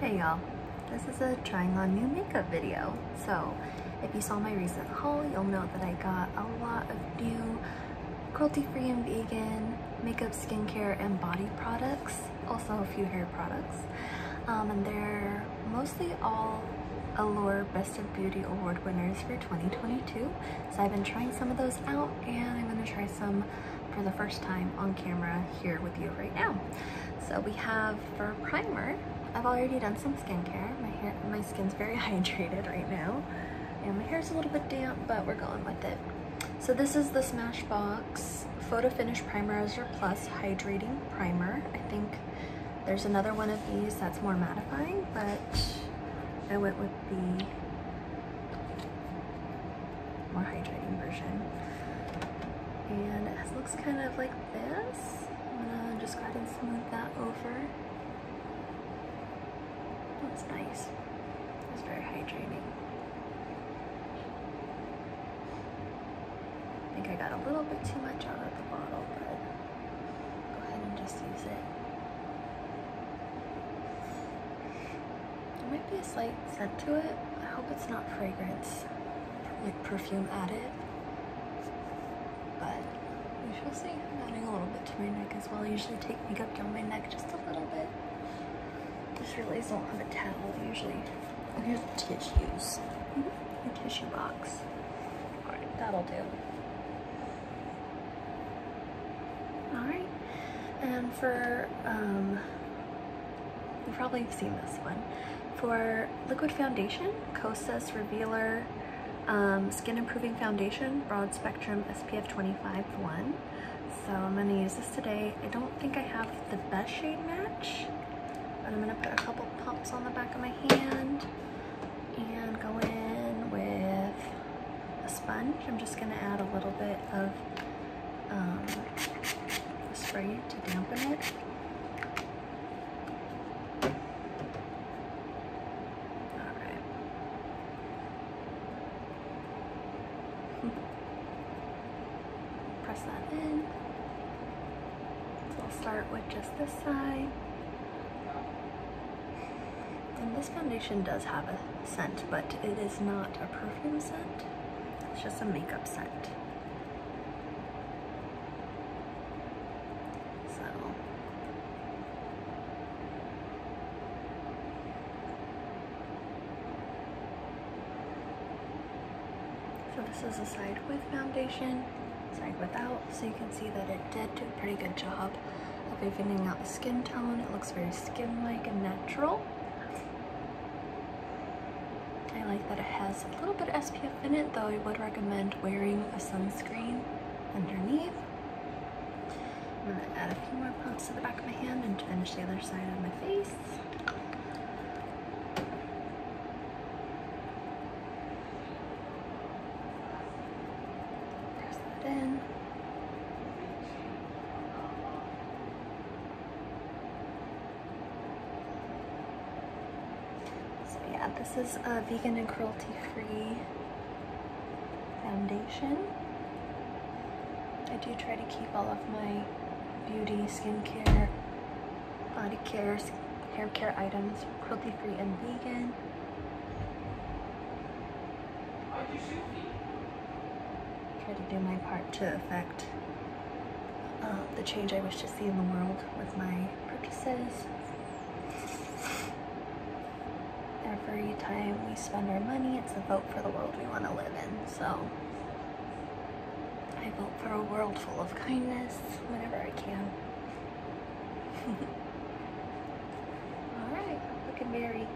Hey y'all, this is a trying on new makeup video. So if you saw my recent haul, you'll know that I got a lot of new cruelty-free and vegan makeup, skincare, and body products. Also a few hair products. And they're mostly all Allure Best of Beauty Award winners for 2022. So I've been trying some of those out and I'm gonna try some for the first time on camera here with you right now. So we have for primer, I've already done some skincare. My skin's very hydrated right now. And my hair's a little bit damp, but we're going with it. So this is the Smashbox Photo Finish Primerizer Plus Hydrating Primer. I think there's another one of these that's more mattifying, but I went with the more hydrating version. And it looks kind of like this. I'm gonna just go ahead and smooth that over. That's nice. It's very hydrating. I think I got a little bit too much out of the bottle, but go ahead and just use it. There might be a slight scent to it. I hope it's not fragrance, like perfume added. But we shall see. I'm adding a little bit to my neck as well. I usually take makeup down my neck just a little bit. Just realized I don't have a towel usually. Oh, here's the tissues. The tissue box. Alright, that'll do. Alright, and for, you've probably seen this one. For liquid foundation, Kosas Revealer Skin Improving Foundation, Broad Spectrum SPF 25 1. So I'm going to use this today. I don't think I have the best shade match, but I'm going to put a couple pumps on the back of my hand and go in with a sponge. I'm just going to add a little bit of spray to dampen it. Alright. Press that in. So I'll start with just this side. And this foundation does have a scent, but it is not a perfume scent. It's just a makeup scent. So this is a side with foundation, side without, so you can see that it did do a pretty good job of evening out the skin tone. It looks very skin-like and natural. I like that it has a little bit of SPF in it, though I would recommend wearing a sunscreen underneath. I'm going to add a few more pumps to the back of my hand and finish the other side of my face. Press that in. This is a vegan and cruelty-free foundation. I do try to keep all of my beauty, skincare, body care, hair care items cruelty-free and vegan. Try to do my part to affect the change I wish to see in the world with my purchases. Every time we spend our money, it's a vote for the world we want to live in. So I vote for a world full of kindness whenever I can. Alright, looking very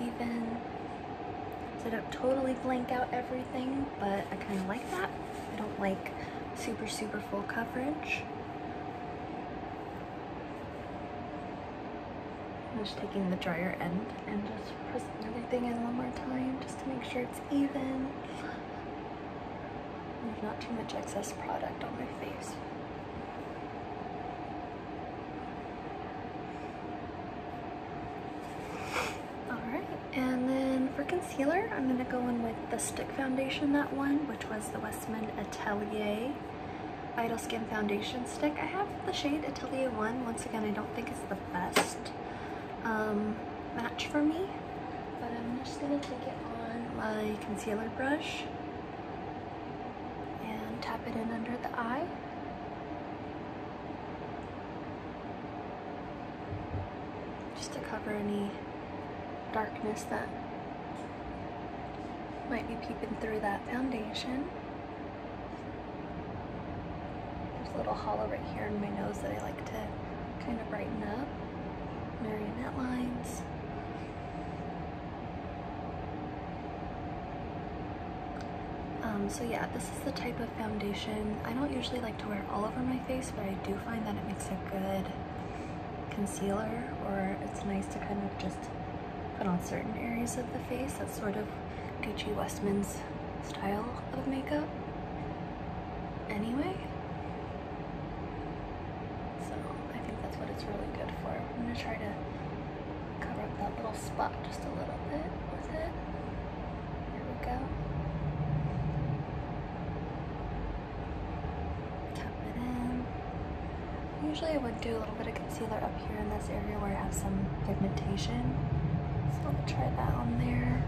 even. So I don't totally blank out everything, but I kind of like that. I don't like super full coverage. I'm just taking the drier end and just pressing everything in one more time just to make sure it's even. There's not too much excess product on my face. Alright, and then for concealer, I'm going to go in with the stick foundation that won, which was the Westman Atelier Vital Skin Foundation Stick. I have the shade Atelier 1. Once again, I don't think it's the best match for me, but I'm just gonna take it on my concealer brush and tap it in under the eye. Just to cover any darkness that might be peeping through that foundation. There's a little hollow right here in my nose that I like to kind of brighten up. Marionette lines. So yeah, this is the type of foundation. I don't usually like to wear it all over my face, but I do find that it makes a good concealer, or it's nice to kind of just put on certain areas of the face. That's sort of Gucci Westman's style of makeup anyway. So I think that's what it's really good for. I'm gonna try to cover up that little spot just a little bit with it. Here we go. Tap it in. Usually I would do a little bit of concealer up here in this area where I have some pigmentation. So I'll try that on there.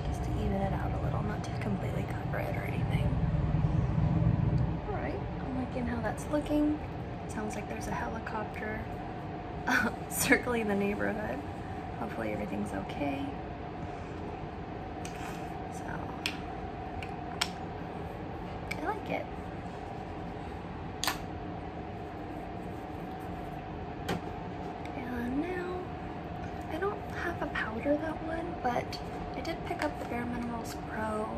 Just to even it out a little, not to completely cover it or anything. Alright, I'm liking how that's looking. Sounds like there's a helicopter circling the neighborhood. Hopefully everything's okay. So, I like it. And now, I don't have a powder that one, but I did pick up the Bare Minerals Pro.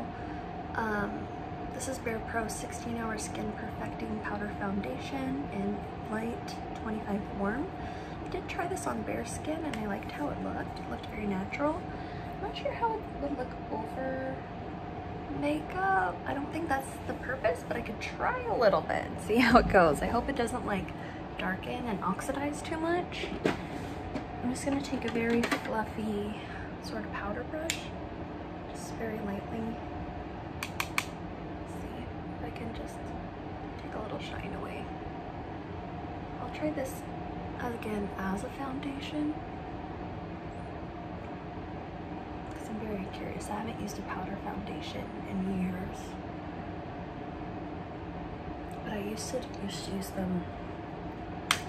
This is Bare Pro 16-Hour Skin Perfecting Powder Foundation in Light 25 Warm. I did try this on bare skin and I liked how it looked. It looked very natural. I'm not sure how it would look over makeup. I don't think that's the purpose, but I could try a little bit and see how it goes. I hope it doesn't like darken and oxidize too much. I'm just gonna take a very fluffy sort of powder brush, just very lightly. See if I can just take a little shine away. I'll try this again as a foundation because I'm very curious. I haven't used a powder foundation in years, but I used to use them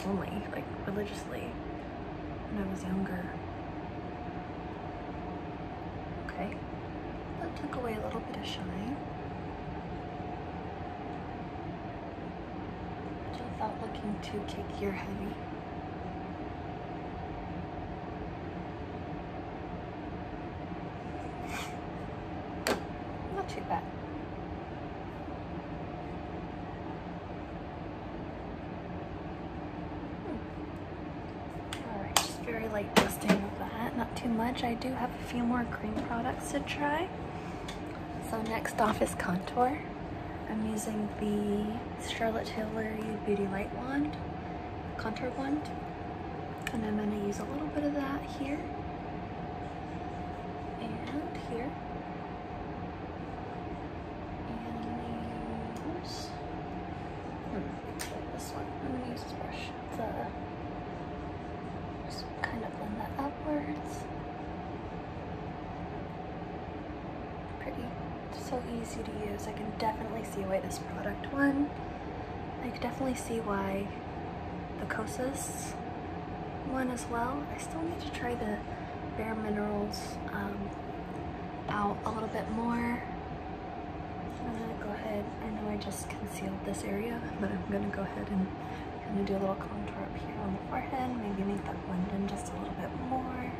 only like religiously when I was younger. Okay, that took away a little bit of shine. Without looking too cakey or heavy. Not too bad. Alright, just very light dusting of that, not too much. I do have a few more cream products to try. So next off is contour. I'm using the Charlotte Tilbury Beauty Light Wand, contour wand, and I'm going to use a little bit of that here and here, and use this one. I'm going to use this brush. It's just kind of blend that upwards. Pretty. So easy to use. I can definitely see why this product won. I can definitely see why the Kosas won as well. I still need to try the Bare Minerals out a little bit more. I'm gonna go ahead, I know I just concealed this area, but I'm gonna go ahead and kind of do a little contour up here on the forehead, maybe make that blend in just a little bit more.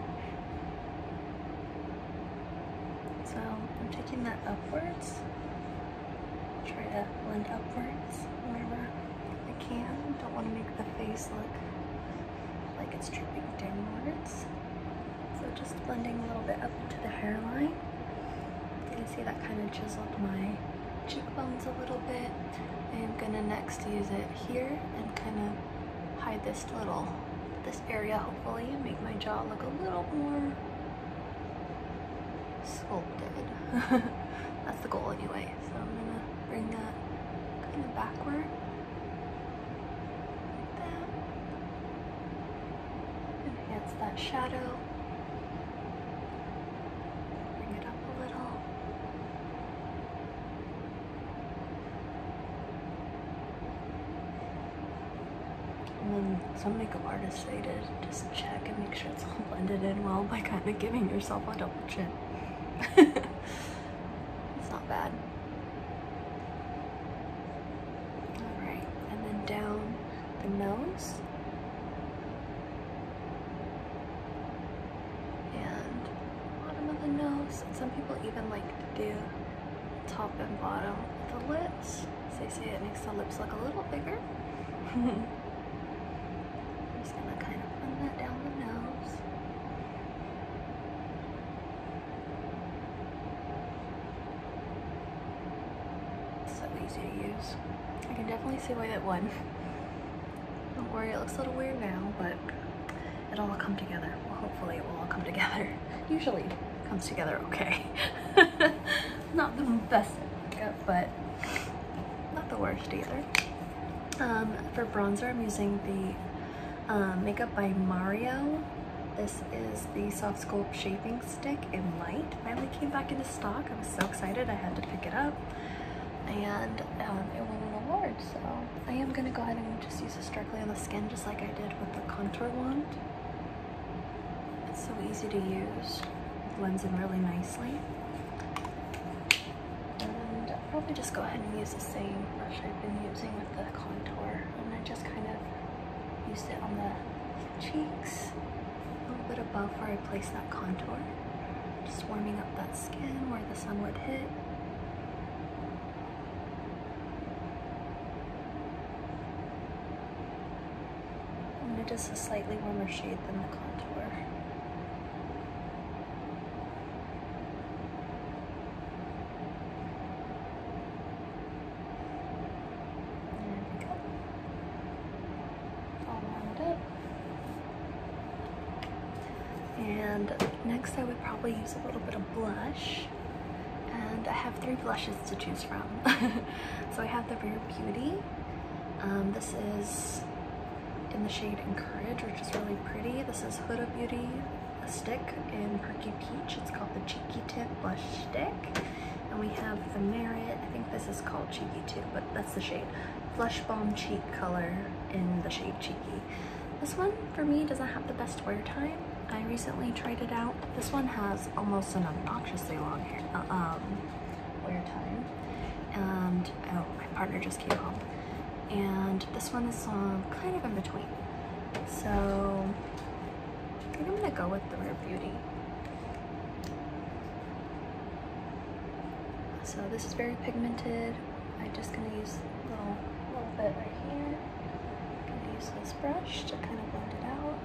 So I'm taking that upwards. Try to blend upwards whenever I can. Don't want to make the face look like it's dripping downwards. So just blending a little bit up into the hairline. You can see that kind of chiseled my cheekbones a little bit. I am gonna next use it here and kind of hide this area hopefully, and make my jaw look a little more sculpted. That's the goal anyway. So I'm gonna bring that kind of backward. Like that. Enhance that shadow. Bring it up a little. And then some makeup artists say to just check and make sure it's all blended in well by kind of giving yourself a double chin. It's not bad. Alright, and then down the nose. And bottom of the nose. And some people even like to do top and bottom of the lips. As they say, it makes the lips look a little bigger. I'm just gonna kind of run that down the nose. So easy to use. I can definitely see why that won. Don't worry, it looks a little weird now, but it'll all come together. Well, hopefully it will all come together. Usually it comes together okay. Not the best makeup, but not the worst either. For bronzer, I'm using the Makeup by Mario. This is the Soft Sculpt Shaping Stick in Light. Finally came back into stock. I was so excited I had to pick it up. And it won an award, so I am going to go ahead and just use this directly on the skin just like I did with the contour wand. It's so easy to use. It blends in really nicely. And I'll probably just go ahead and use the same brush I've been using with the contour. And I just kind of used it on the cheeks, a little bit above where I placed that contour. Just warming up that skin where the sun would hit. And it is a slightly warmer shade than the contour. There we go. All warmed up. And next I would probably use a little bit of blush. And I have 3 blushes to choose from. So I have the Rare Beauty. This is in the shade Encourage, which is really pretty. This is Huda Beauty, a stick in Perky Peach. It's called the Cheeky Tip Blush Stick. And we have the Merit, I think this is called Cheeky too, but that's the shade. Blush Balm Cheek color in the shade Cheeky. This one, for me, doesn't have the best wear time. I recently tried it out. This one has almost an obnoxiously long wear time. And, oh, my partner just came home. And this one is kind of in between. So I think I'm gonna go with the Rare Beauty. So this is very pigmented. I'm just gonna use a little bit right here. I'm gonna use this brush to kind of blend it out.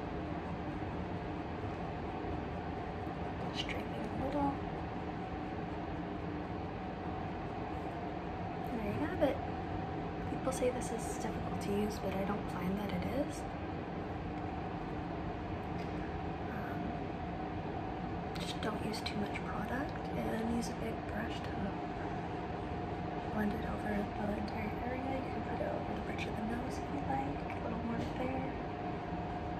Straighten a little. And there you have it. People say this is difficult to use, but I don't find that it is. Just don't use too much product and use a big brush to blend it over the entire area. You can put it over the bridge of the nose if you like, a little more there,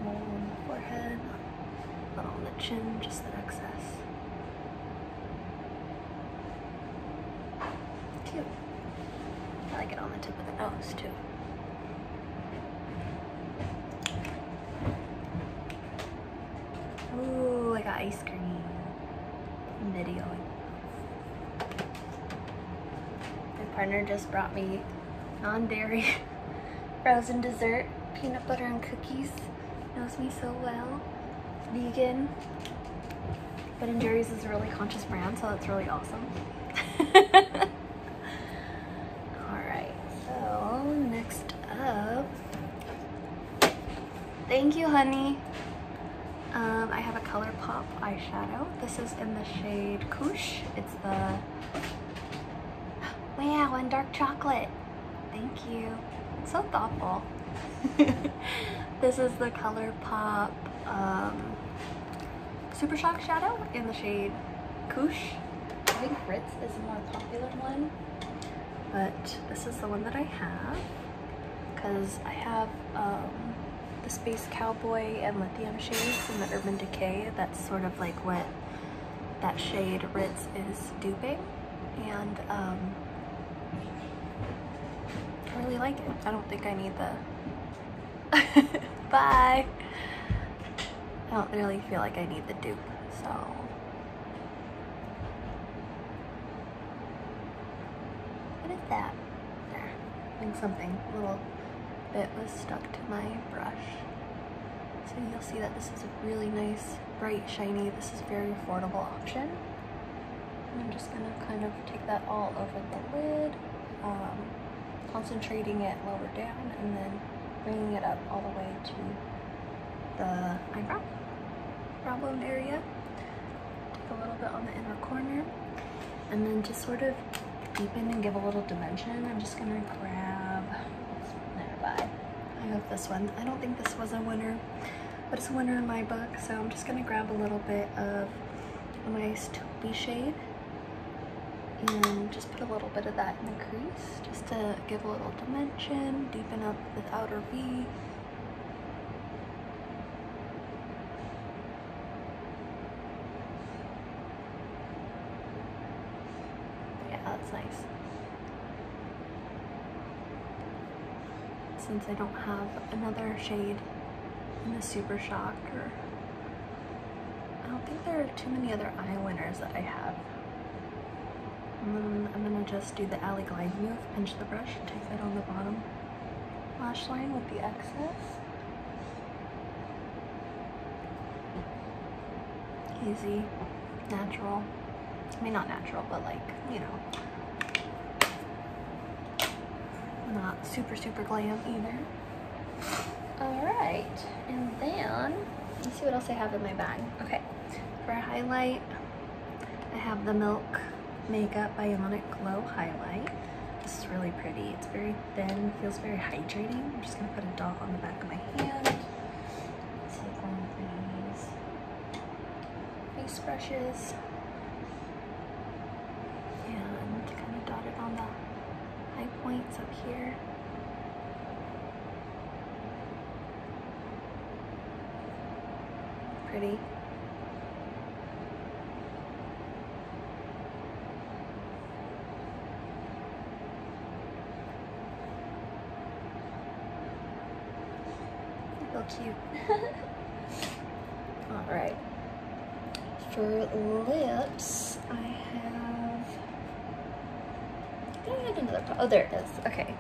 more on the forehead, a little on the chin, just the excess. Cute. I like it on the tip of the nose too. Ooh, I got ice cream. I'm videoing. My partner just brought me non-dairy frozen dessert, peanut butter and cookies. Knows me so well. Vegan. Ben & Jerry's is a really conscious brand, so that's really awesome. Thank you, honey. I have a ColourPop eyeshadow. This is in the shade Couche. It's the wow, and dark chocolate. Thank you. So thoughtful. This is the ColourPop Super Shock shadow in the shade Couche. I think Ritz is a more popular one, but this is the one that I have because I have the Space Cowboy and Lithium shades in the Urban Decay. That's sort of like what that shade Ritz is duping, and I really like it. I don't think I need the bye. I don't really feel like I need the dupe, so what is that? There, I think something a little bit was stuck to my brush. So you'll see that this is a really nice, bright, shiny, this is a very affordable option. And I'm just gonna kind of take that all over the lid, concentrating it lower down and then bringing it up all the way to the eyebrow problem area. Take a little bit on the inner corner and then just sort of deepen and give a little dimension. I'm just gonna grab, I have this one. I don't think this was a winner, but it's a winner in my book, so I'm just gonna grab a little bit of a nice taupey shade and just put a little bit of that in the crease just to give a little dimension, deepen up the outer V. Yeah, that's nice. Since I don't have another shade in the Super Shock, or I don't think there are too many other eye winners that I have. And then I'm gonna just do the Alley Glide move, pinch the brush, and take that on the bottom lash line with the excess. Easy, natural. I mean, not natural, but like, you know, not super glam either. All right, and then let's see what else I have in my bag. Okay, for a highlight, I have the Milk Makeup Bionic Glow highlight. This is really pretty. It's very thin, feels very hydrating. I'm just gonna put a dot on the back of my hand. Take one of these face brushes and kind of dot it on the high points up here. Pretty. I feel cute. All right. For lips, I have, I think I had another, oh there it is, okay.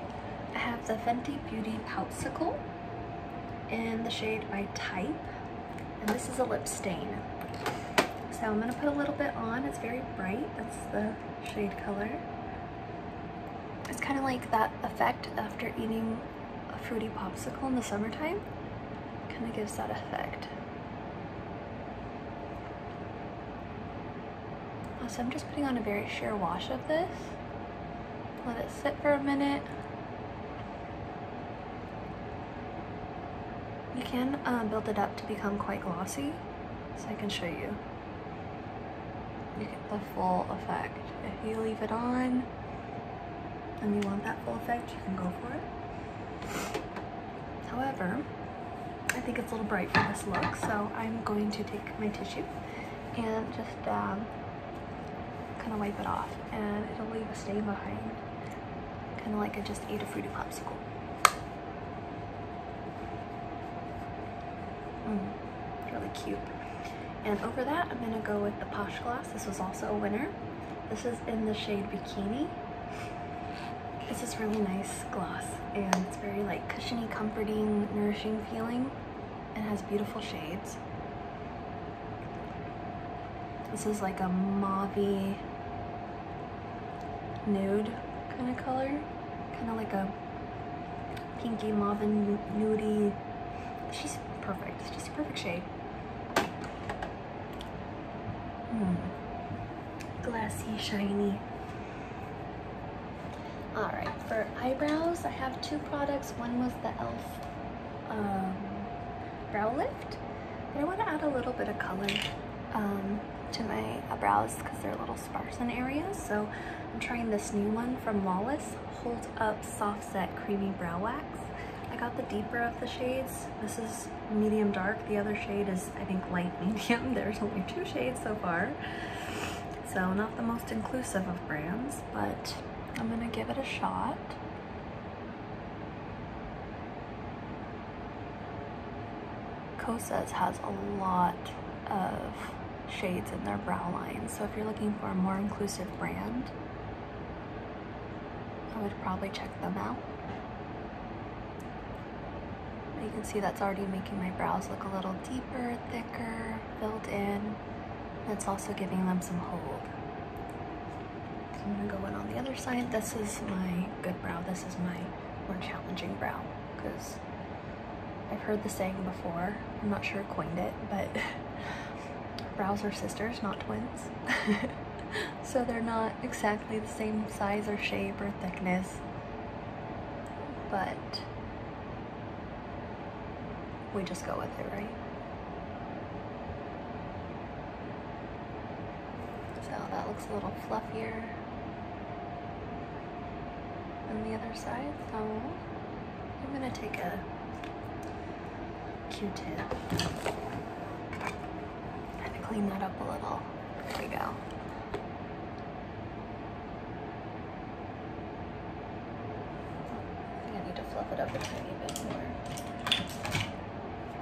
I have the Fenty Beauty Poutsicle in the shade by Type, and this is a lip stain. So I'm gonna put a little bit on, it's very bright, that's the shade color. It's kind of like that effect after eating a fruity popsicle in the summertime. Kind of gives that effect. So I'm just putting on a very sheer wash of this. Let it sit for a minute. You can build it up to become quite glossy, so I can show you. You get the full effect. If you leave it on and you want that full effect, you can go for it. However, I think it's a little bright for this look, so I'm going to take my tissue and just kind of wipe it off, and it'll leave a stain behind, kind of like I just ate a fruity popsicle. Really cute. And over that, I'm gonna go with the Posh Gloss. This was also a winner. This is in the shade Bikini. It's this really nice gloss, and it's very like cushiony, comforting, nourishing feeling. It has beautiful shades. This is like a mauvey nude kind of color, kind of like a pinky mauve and nudie. She's perfect. It's just a perfect shade. Glassy, shiny. All right, for eyebrows, I have two products. One was the e.l.f. Brow lift, but I want to add a little bit of color to my brows because they're a little sparse in areas. So I'm trying this new one from Wallace, Hold Up Soft Set Creamy Brow Wax. I got the deeper of the shades. This is medium dark. The other shade is, I think, light medium. There's only 2 shades so far. So not the most inclusive of brands, but I'm gonna give it a shot. Kosas has a lot of shades in their brow line, so if you're looking for a more inclusive brand, I would probably check them out. You can see that's already making my brows look a little deeper, thicker, filled in. It's also giving them some hold. So I'm gonna go in on the other side. This is my good brow. This is my more challenging brow, because I've heard the saying before. I'm not sure who coined it, but brows are sisters, not twins. So they're not exactly the same size or shape or thickness, but we just go with it, right? So that looks a little fluffier than the other side. So I'm gonna take a Q-tip and clean that up a little. There we go. I think I need to fluff it up a tiny bit more.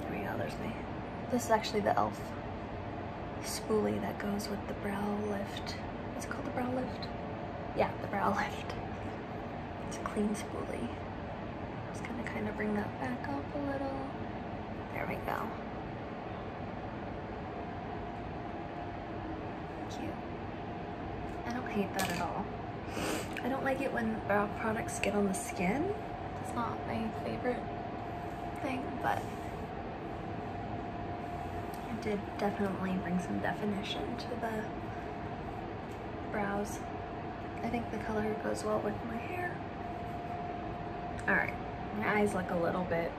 There we go, there's me. This is actually the e.l.f. spoolie that goes with the brow lift. Is it called the brow lift? Yeah, the brow lift. It's a clean spoolie. Just gonna kind of bring that back up a little. There we go. Cute. I don't hate that at all. I don't like it when brow products get on the skin. It's not my favorite thing, but it did definitely bring some definition to the brows. I think the color goes well with my hair. Alright, my eyes look a little bit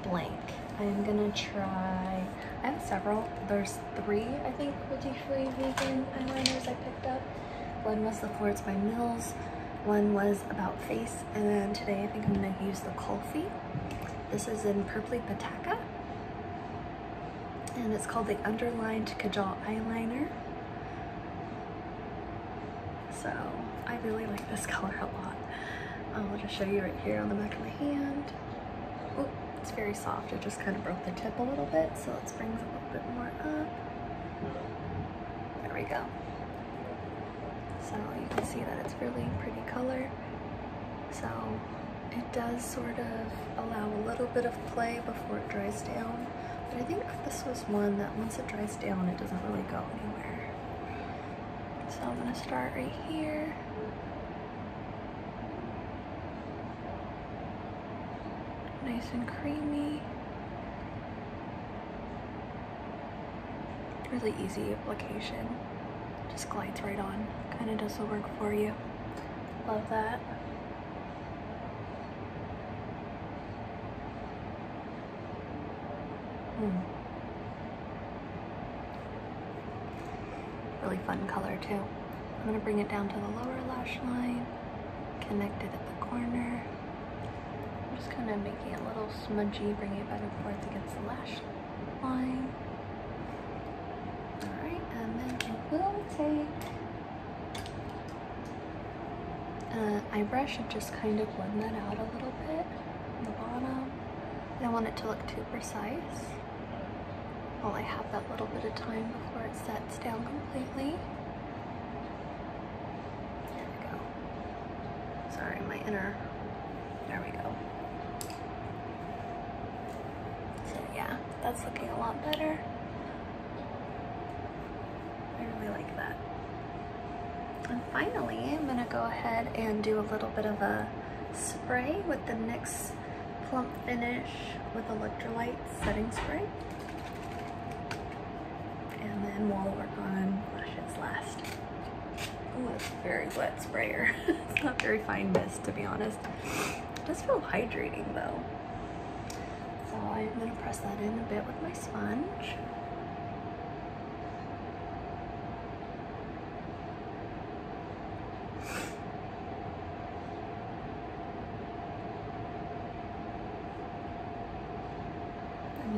blank. I'm gonna try, I have several. There's 3, I think, cruelty-free vegan eyeliners I picked up. One was the Florence by Mills, one was About Face, and then today I think I'm gonna use the Kulfi. This is in Purpley Pataka, and it's called the Underlined Kajal Eyeliner. So I really like this color a lot. I'll just show you right here on the back of my hand. Oop. It's very soft. It just kind of broke the tip a little bit, so let's bring it a little bit more up. There we go. So you can see that it's really pretty color. So it does sort of allow a little bit of play before it dries down. But I think this was one that once it dries down, it doesn't really go anywhere. So I'm gonna start right here. Nice and creamy. Really easy application. Just glides right on. Kind of does the work for you. Love that. Really fun color too. I'm gonna bring it down to the lower lash line, connect it at the corner. Just kind of making it a little smudgy, bringing it back and forth against the lash line. Alright, and then I will take an eye brush and just kind of blend that out a little bit on the bottom. I don't want it to look too precise while I have that little bit of time before it sets down completely. There we go. Sorry, my inner, there we go. Yeah, that's looking a lot better. I really like that. And finally, I'm gonna go ahead and do a little bit of a spray with the NYX Plump Finish with Electrolyte Setting Spray. And then we'll work on lashes last. Oh, it's a very wet sprayer. It's not very fine mist, to be honest. It does feel hydrating though. So I'm going to press that in a bit with my sponge.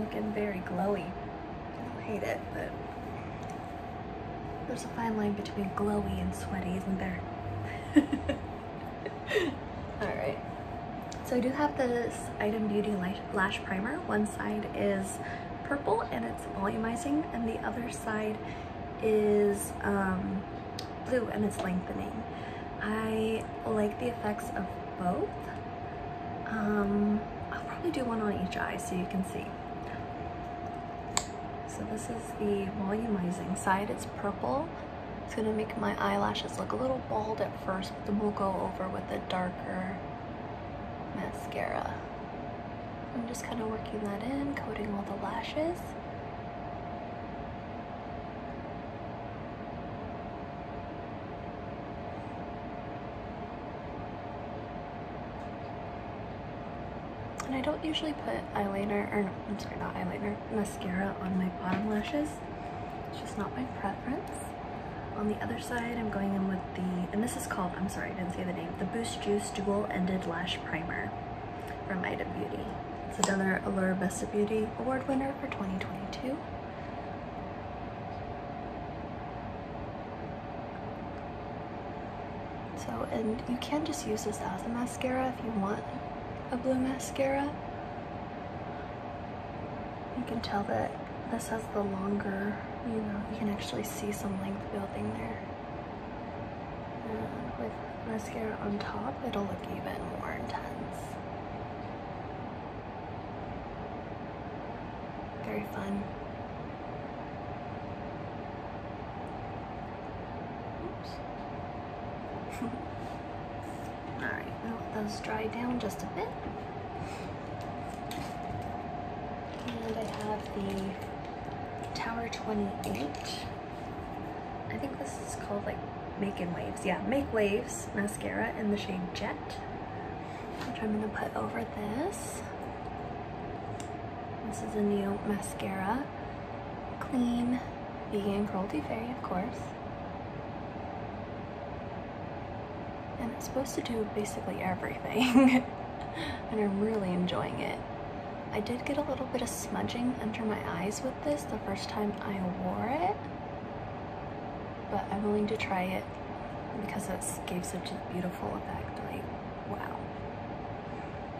looking very glowy. I don't hate it, but there's a fine line between glowy and sweaty, isn't there? Alright, so I do have this Item Beauty Lash Primer. One side is purple and it's volumizing, and the other side is blue and it's lengthening. I like the effects of both. I'll probably do one on each eye so you can see. So this is the volumizing side. It's purple. It's gonna make my eyelashes look a little bald at first, but then we'll go over with a darker mascara. I'm just kind of working that in, coating all the lashes. And I don't usually put eyeliner, or no, I'm sorry, not eyeliner, mascara on my bottom lashes. It's just not my preference. On the other side, I'm going in with the, and this is called, I'm sorry, I didn't say the name, the Boost Juice Dual Ended Lash Primer from Item Beauty. It's another Allure Best of Beauty Award winner for 2022. So, and you can just use this as a mascara if you want a blue mascara. You can tell that this has the longer, you know, you can actually see some length building there. And with mascara on top, it'll look even more intense. Very fun. Oops. Alright, now let those dry down just a bit. And I have the Tower 28. I think this is called like Making Waves. Yeah, Make Waves mascara in the shade Jet, which I'm gonna put over this. This is a new mascara. Clean, vegan, cruelty-free, of course. And it's supposed to do basically everything. And I'm really enjoying it. I did get a little bit of smudging under my eyes with this the first time I wore it, but I'm willing to try it because it gave such a beautiful effect. Like, wow.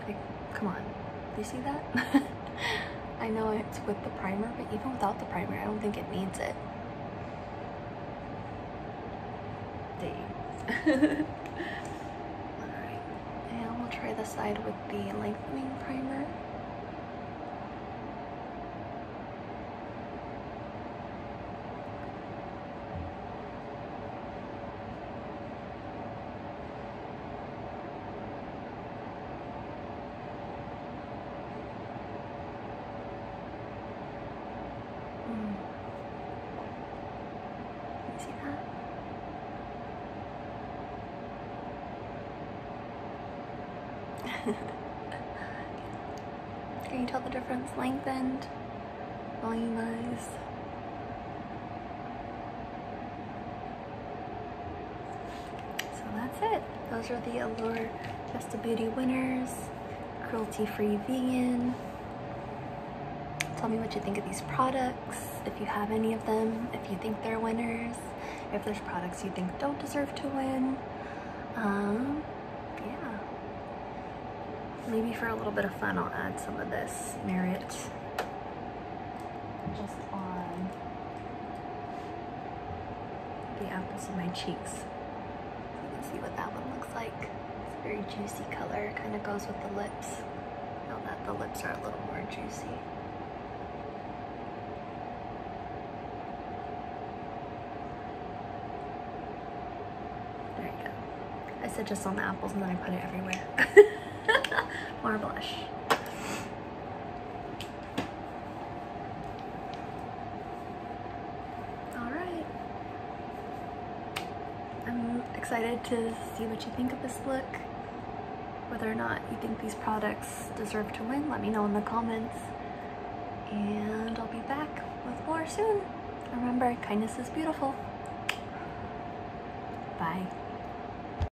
Like, come on. Do you see that? I know it's with the primer, but even without the primer, I don't think it needs it. Dang. Alright, and we'll try the side with the lengthening primer. See that? Can you tell the difference? Lengthened, volumized. So that's it. Those are the Allure Best of Beauty winners. Cruelty-free vegan. Tell me what you think of these products, if you have any of them, if you think they're winners, if there's products you think don't deserve to win. Yeah. Maybe for a little bit of fun, I'll add some of this Merit just on the apples of my cheeks. So you can see what that one looks like. It's a very juicy color, kind of goes with the lips. Now that the lips are a little more juicy. There you go. I said just on the apples and then I put it everywhere. More blush. Alright. I'm excited to see what you think of this look. Whether or not you think these products deserve to win, let me know in the comments. And I'll be back with more soon. Remember, kindness is beautiful. Bye.